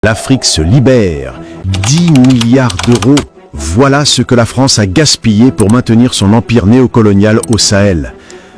L'Afrique se libère. 10 milliards d'euros. Voilà ce que la France a gaspillé pour maintenir son empire néocolonial au Sahel.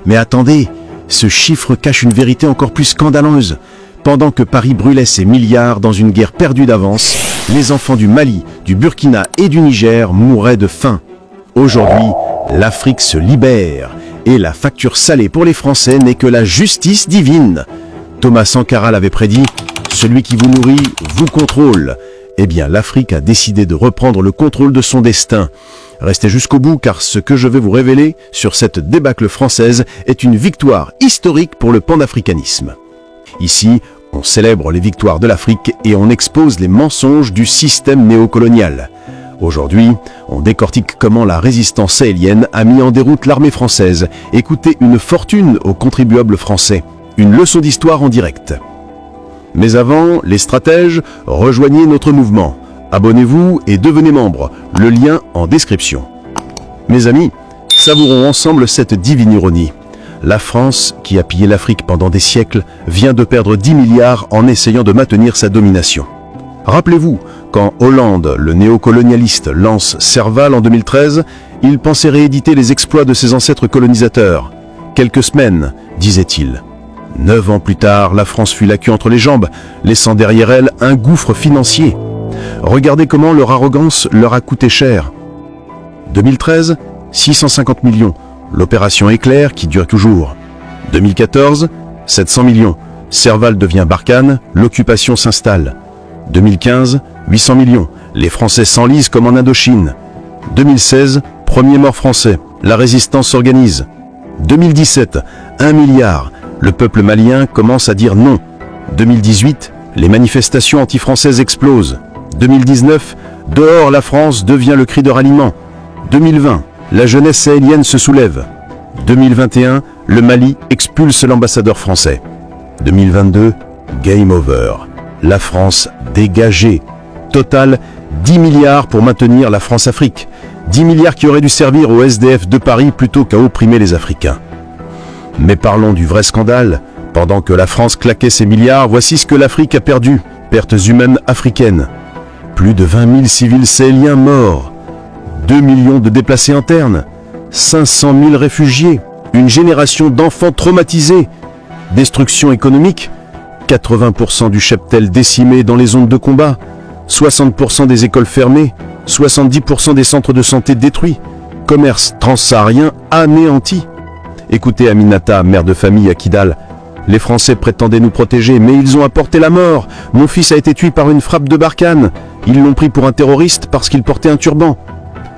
Mais attendez, ce chiffre cache une vérité encore plus scandaleuse. Pendant que Paris brûlait ses milliards dans une guerre perdue d'avance, les enfants du Mali, du Burkina et du Niger mouraient de faim. Aujourd'hui, l'Afrique se libère. Et la facture salée pour les Français n'est que la justice divine. Thomas Sankara l'avait prédit, « Celui qui vous nourrit, vous contrôle ». Eh bien, l'Afrique a décidé de reprendre le contrôle de son destin. Restez jusqu'au bout car ce que je vais vous révéler sur cette débâcle française est une victoire historique pour le panafricanisme. Ici, on célèbre les victoires de l'Afrique et on expose les mensonges du système néocolonial. Aujourd'hui, on décortique comment la résistance sahélienne a mis en déroute l'armée française et coûté une fortune aux contribuables français. Une leçon d'histoire en direct. Mais avant, les stratèges, rejoignez notre mouvement. Abonnez-vous et devenez membre. Le lien en description. Mes amis, savourons ensemble cette divine ironie. La France, qui a pillé l'Afrique pendant des siècles, vient de perdre 10 milliards en essayant de maintenir sa domination. Rappelez-vous, quand Hollande, le néocolonialiste, lance Serval en 2013, il pensait rééditer les exploits de ses ancêtres colonisateurs. Quelques semaines, disait-il. 9 ans plus tard, la France fut la queue entre les jambes, laissant derrière elle un gouffre financier. Regardez comment leur arrogance leur a coûté cher. 2013, 650 millions, l'opération Éclair qui dure toujours. 2014, 700 millions, Serval devient Barkhane, l'occupation s'installe. 2015, 800 millions, les Français s'enlisent comme en Indochine. 2016, premier mort français, la résistance s'organise. 2017, 1 milliard, le peuple malien commence à dire non. 2018, les manifestations anti-françaises explosent. 2019, dehors la France devient le cri de ralliement. 2020, la jeunesse sahélienne se soulève. 2021, le Mali expulse l'ambassadeur français. 2022, game over. La France dégagée. Total, 10 milliards pour maintenir la France-Afrique. 10 milliards qui auraient dû servir aux SDF de Paris plutôt qu'à opprimer les Africains. Mais parlons du vrai scandale. Pendant que la France claquait ses milliards, voici ce que l'Afrique a perdu. Pertes humaines africaines. Plus de 20 000 civils sahéliens morts. 2 millions de déplacés internes. 500 000 réfugiés. Une génération d'enfants traumatisés. Destruction économique. 80% du cheptel décimé dans les zones de combat. 60% des écoles fermées. 70% des centres de santé détruits. Commerce transsaharien anéanti. Écoutez Aminata, mère de famille à Kidal. Les Français prétendaient nous protéger, mais ils ont apporté la mort. Mon fils a été tué par une frappe de Barkhane. Ils l'ont pris pour un terroriste parce qu'il portait un turban.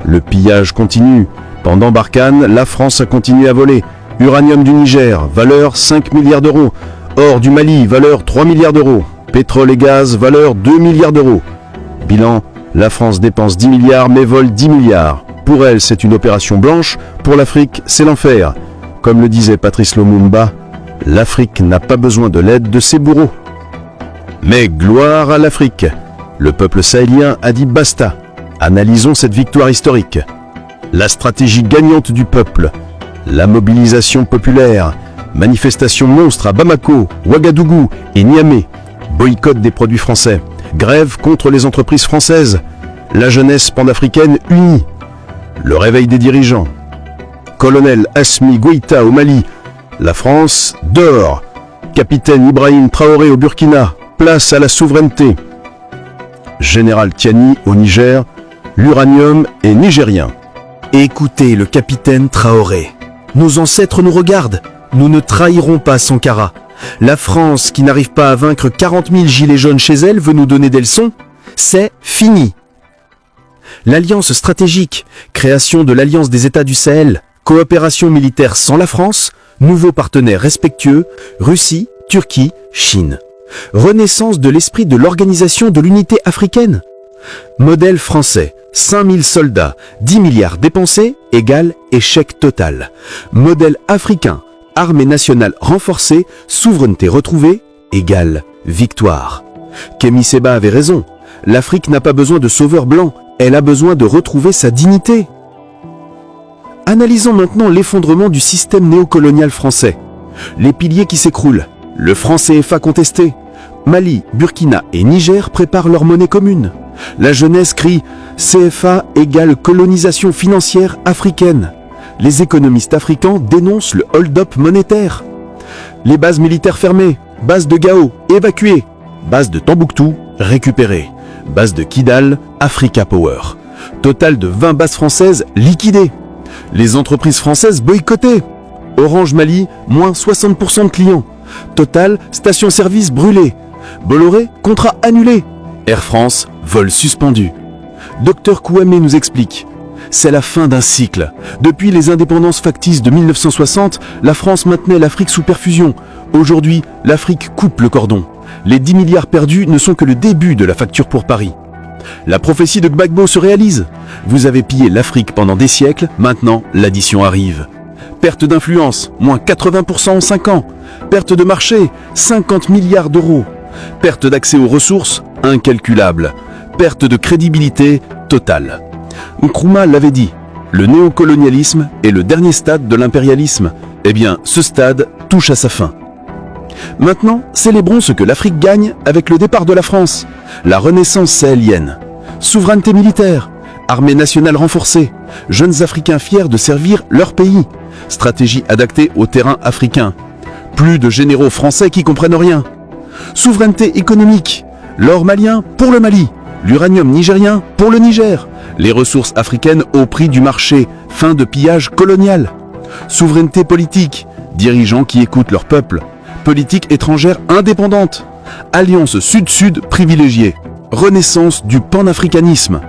Le pillage continue. Pendant Barkhane, la France a continué à voler. Uranium du Niger, valeur 5 milliards d'euros. Or du Mali, valeur 3 milliards d'euros. Pétrole et gaz, valeur 2 milliards d'euros. Bilan, la France dépense 10 milliards mais vole 10 milliards. Pour elle, c'est une opération blanche. Pour l'Afrique, c'est l'enfer. Comme le disait Patrice Lumumba, l'Afrique n'a pas besoin de l'aide de ses bourreaux. Mais gloire à l'Afrique. Le peuple sahélien a dit basta. Analysons cette victoire historique. La stratégie gagnante du peuple. La mobilisation populaire. Manifestations monstres à Bamako, Ouagadougou et Niamey. Boycott des produits français. Grève contre les entreprises françaises. La jeunesse panafricaine unie. Le réveil des dirigeants. Colonel Assimi Goïta au Mali. La France dort. Capitaine Ibrahim Traoré au Burkina. Place à la souveraineté. Général Tiani au Niger. L'uranium est nigérien. Écoutez le capitaine Traoré. Nos ancêtres nous regardent. Nous ne trahirons pas Sankara. La France, qui n'arrive pas à vaincre 40 000 gilets jaunes chez elle, veut nous donner des leçons. C'est fini. L'alliance stratégique, création de l'Alliance des États du Sahel, coopération militaire sans la France, nouveaux partenaires respectueux, Russie, Turquie, Chine. Renaissance de l'esprit de l'Organisation de l'Unité africaine. Modèle français, 5000 soldats, 10 milliards dépensés, égale échec total. Modèle africain, armée nationale renforcée, souveraineté retrouvée, égale victoire. Kémy Séba avait raison, l'Afrique n'a pas besoin de sauveurs blancs, elle a besoin de retrouver sa dignité. Analysons maintenant l'effondrement du système néocolonial français. Les piliers qui s'écroulent, le franc CFA contesté, Mali, Burkina et Niger préparent leur monnaie commune. La jeunesse crie « CFA égale colonisation financière africaine ». Les économistes africains dénoncent le hold-up monétaire. Les bases militaires fermées, base de Gao évacuée, base de Tombouctou récupérée, base de Kidal, Africa Power. Total de 20 bases françaises liquidées. Les entreprises françaises boycottées. Orange Mali, moins 60% de clients. Total, station-service brûlée. Bolloré, contrat annulé. Air France, vol suspendu. Dr Kouamé nous explique. C'est la fin d'un cycle. Depuis les indépendances factices de 1960, la France maintenait l'Afrique sous perfusion. Aujourd'hui, l'Afrique coupe le cordon. Les 10 milliards perdus ne sont que le début de la facture pour Paris. La prophétie de Gbagbo se réalise. Vous avez pillé l'Afrique pendant des siècles, maintenant l'addition arrive. Perte d'influence, moins 80% en 5 ans. Perte de marché, 50 milliards d'euros. Perte d'accès aux ressources, incalculable. Perte de crédibilité, totale. Nkrumah l'avait dit, le néocolonialisme est le dernier stade de l'impérialisme. Eh bien, ce stade touche à sa fin. Maintenant, célébrons ce que l'Afrique gagne avec le départ de la France. La renaissance sahélienne. Souveraineté militaire. Armée nationale renforcée. Jeunes Africains fiers de servir leur pays. Stratégie adaptée au terrain africain. Plus de généraux français qui comprennent rien. Souveraineté économique. L'or malien pour le Mali. L'uranium nigérien pour le Niger. Les ressources africaines au prix du marché. Fin de pillage colonial. Souveraineté politique. Dirigeants qui écoutent leur peuple. Politique étrangère indépendante. Alliance Sud-Sud privilégiée. Renaissance du panafricanisme.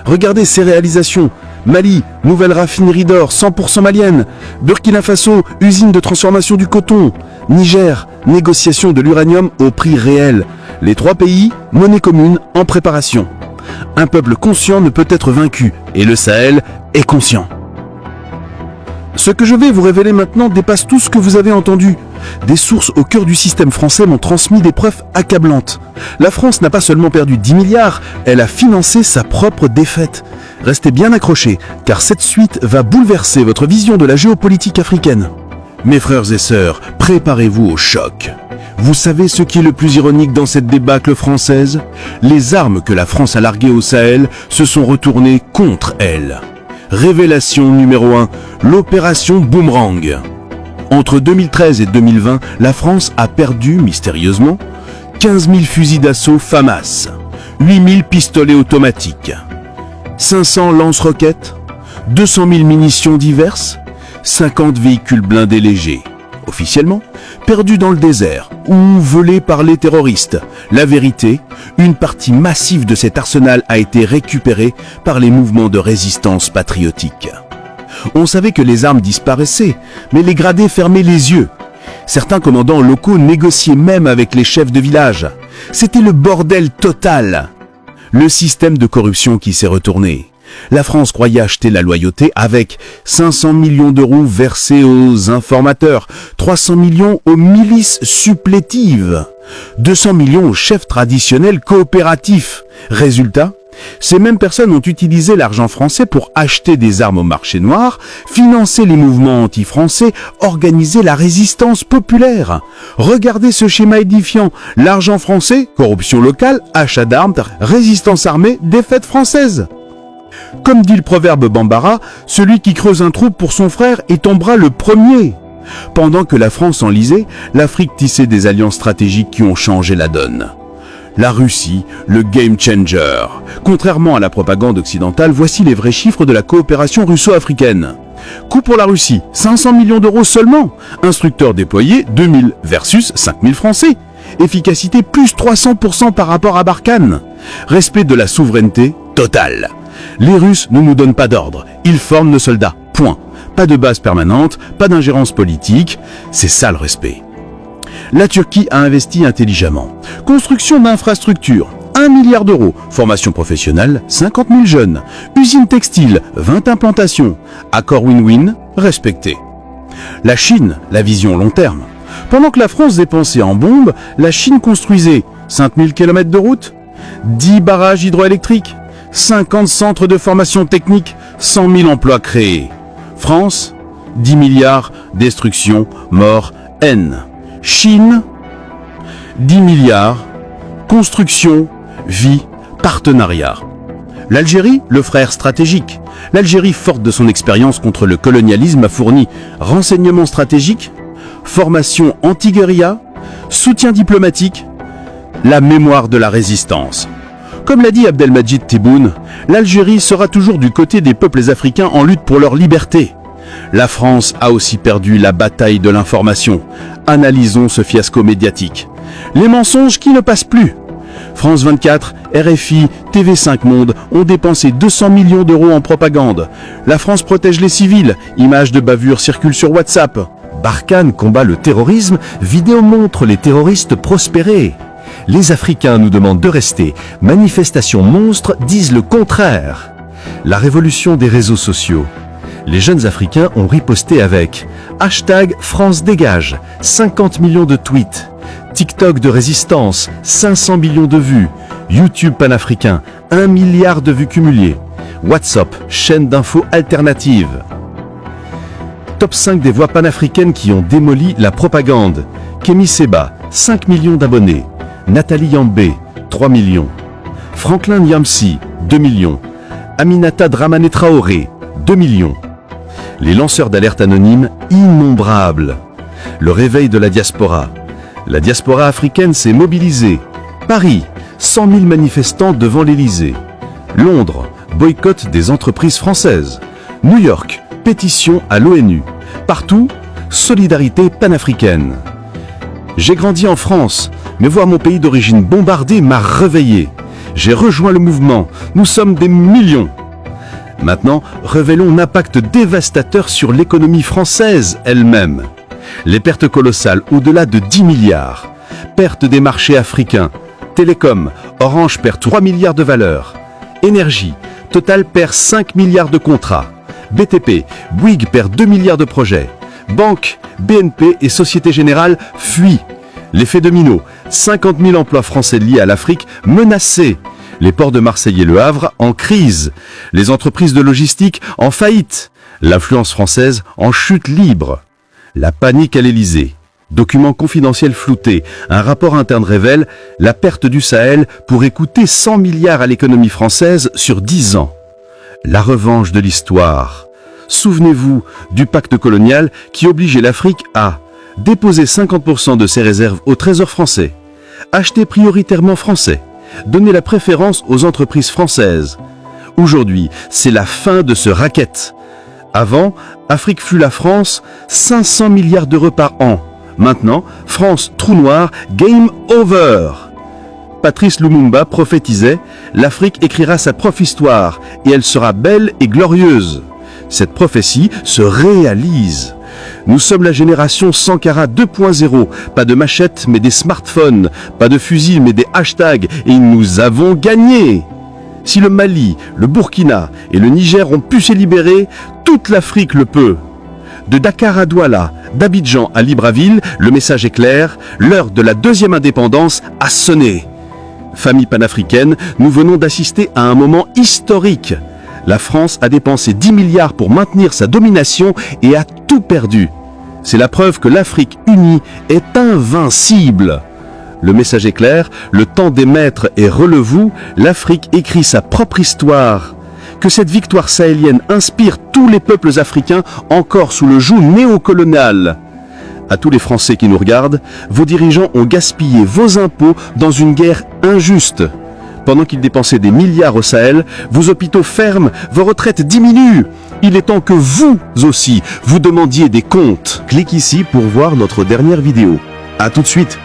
Regardez ces réalisations. Mali, nouvelle raffinerie d'or 100% malienne. Burkina Faso, usine de transformation du coton. Niger, négociation de l'uranium au prix réel. Les 3 pays, monnaie commune en préparation. Un peuple conscient ne peut être vaincu, et le Sahel est conscient. Ce que je vais vous révéler maintenant dépasse tout ce que vous avez entendu. Des sources au cœur du système français m'ont transmis des preuves accablantes. La France n'a pas seulement perdu 10 milliards, elle a financé sa propre défaite. Restez bien accrochés, car cette suite va bouleverser votre vision de la géopolitique africaine. Mes frères et sœurs, préparez-vous au choc. Vous savez ce qui est le plus ironique dans cette débâcle française? Les armes que la France a larguées au Sahel se sont retournées contre elle. Révélation numéro 1, l'opération Boomerang. Entre 2013 et 2020, la France a perdu, mystérieusement, 15 000 fusils d'assaut FAMAS, 8 000 pistolets automatiques, 500 lance-roquettes, 200 000 munitions diverses, 50 véhicules blindés légers. Officiellement, perdus dans le désert ou volés par les terroristes. La vérité, une partie massive de cet arsenal a été récupérée par les mouvements de résistance patriotique. On savait que les armes disparaissaient, mais les gradés fermaient les yeux. Certains commandants locaux négociaient même avec les chefs de village. C'était le bordel total. Le système de corruption qui s'est retourné. La France croyait acheter la loyauté avec 500 millions d'euros versés aux informateurs, 300 millions aux milices supplétives, 200 millions aux chefs traditionnels coopératifs. Résultat, ces mêmes personnes ont utilisé l'argent français pour acheter des armes au marché noir, financer les mouvements anti-français, organiser la résistance populaire. Regardez ce schéma édifiant. L'argent français, corruption locale, achat d'armes, résistance armée, défaite française. Comme dit le proverbe Bambara, celui qui creuse un trou pour son frère y tombera le premier. Pendant que la France enlisait, l'Afrique tissait des alliances stratégiques qui ont changé la donne. La Russie, le game changer. Contrairement à la propagande occidentale, voici les vrais chiffres de la coopération russo-africaine. Coût pour la Russie, 500 millions d'euros seulement. Instructeurs déployés, 2000 versus 5000 Français. Efficacité plus 300% par rapport à Barkhane. Respect de la souveraineté totale. Les Russes ne nous donnent pas d'ordre, ils forment nos soldats, point. Pas de base permanente, pas d'ingérence politique, c'est ça le respect. La Turquie a investi intelligemment. Construction d'infrastructures, 1 milliard d'euros. Formation professionnelle, 50 000 jeunes. Usine textile, 20 implantations. Accord win-win, respecté. La Chine, la vision long terme. Pendant que la France dépensait en bombes, la Chine construisait 5000 km de route, 10 barrages hydroélectriques, 50 centres de formation technique, 100 000 emplois créés. France, 10 milliards, destruction, mort, haine. Chine, 10 milliards, Construction, vie, partenariat. L'Algérie, le frère stratégique. L'Algérie, forte de son expérience contre le colonialisme, a fourni renseignements stratégiques, formation anti-guérilla, soutien diplomatique, la mémoire de la résistance. Comme l'a dit Abdelmadjid Tebboune, l'Algérie sera toujours du côté des peuples africains en lutte pour leur liberté. La France a aussi perdu la bataille de l'information. Analysons ce fiasco médiatique. Les mensonges qui ne passent plus. France 24, RFI, TV5 Monde ont dépensé 200 millions d'euros en propagande. La France protège les civils. Images de bavures circulent sur WhatsApp. Barkhane combat le terrorisme. Vidéo montre les terroristes prospérer. Les Africains nous demandent de rester. Manifestations monstres disent le contraire. La révolution des réseaux sociaux. Les jeunes Africains ont riposté avec #France dégage, 50 millions de tweets. TikTok de résistance, 500 millions de vues. YouTube panafricain, 1 milliard de vues cumulées. WhatsApp, chaîne d'infos alternative. Top 5 des voix panafricaines qui ont démoli la propagande. Kémy Séba, 5 millions d'abonnés. Nathalie Yambé, 3 millions. Franklin Nyamsi, 2 millions. Aminata Dramane Traoré, 2 millions. Les lanceurs d'alerte anonymes, innombrables. Le réveil de la diaspora. La diaspora africaine s'est mobilisée. Paris, 100 000 manifestants devant l'Élysée. Londres, boycott des entreprises françaises. New York, pétition à l'ONU. Partout, solidarité panafricaine. J'ai grandi en France, mais voir mon pays d'origine bombardé m'a réveillé. J'ai rejoint le mouvement. Nous sommes des millions. Maintenant, révélons l'impact dévastateur sur l'économie française elle-même. Les pertes colossales, au-delà de 10 milliards. Perte des marchés africains. Télécom, Orange perd 3 milliards de valeur. Énergie, Total perd 5 milliards de contrats. BTP, Bouygues perd 2 milliards de projets. Banque, BNP et Société Générale fuient. L'effet domino, 50 000 emplois français liés à l'Afrique menacés. Les ports de Marseille et Le Havre en crise. Les entreprises de logistique en faillite. L'influence française en chute libre. La panique à l'Élysée. Document confidentiel flouté. Un rapport interne révèle la perte du Sahel pourrait coûter 100 milliards à l'économie française sur 10 ans. La revanche de l'histoire. Souvenez-vous du pacte colonial qui obligeait l'Afrique à déposer 50% de ses réserves au Trésor français, acheter prioritairement français, donner la préférence aux entreprises françaises. Aujourd'hui, c'est la fin de ce racket. Avant, Afrique fut la France, 500 milliards d'euros par an. Maintenant, France, trou noir, game over. Patrice Lumumba prophétisait « L'Afrique écrira sa propre histoire et elle sera belle et glorieuse ». Cette prophétie se réalise. Nous sommes la génération Sankara 2.0, pas de machettes mais des smartphones, pas de fusils mais des hashtags, et nous avons gagné. Si le Mali, le Burkina et le Niger ont pu se libérer, toute l'Afrique le peut. De Dakar à Douala, d'Abidjan à Libreville, le message est clair, l'heure de la deuxième indépendance a sonné. Famille panafricaine, nous venons d'assister à un moment historique. La France a dépensé 10 milliards pour maintenir sa domination et a tout perdu. C'est la preuve que l'Afrique unie est invincible. Le message est clair, le temps des maîtres est relevé, l'Afrique écrit sa propre histoire. Que cette victoire sahélienne inspire tous les peuples africains encore sous le joug néocolonial. À tous les Français qui nous regardent, vos dirigeants ont gaspillé vos impôts dans une guerre injuste. Pendant qu'ils dépensaient des milliards au Sahel, vos hôpitaux ferment, vos retraites diminuent. Il est temps que vous aussi, vous demandiez des comptes. Clique ici pour voir notre dernière vidéo. À tout de suite.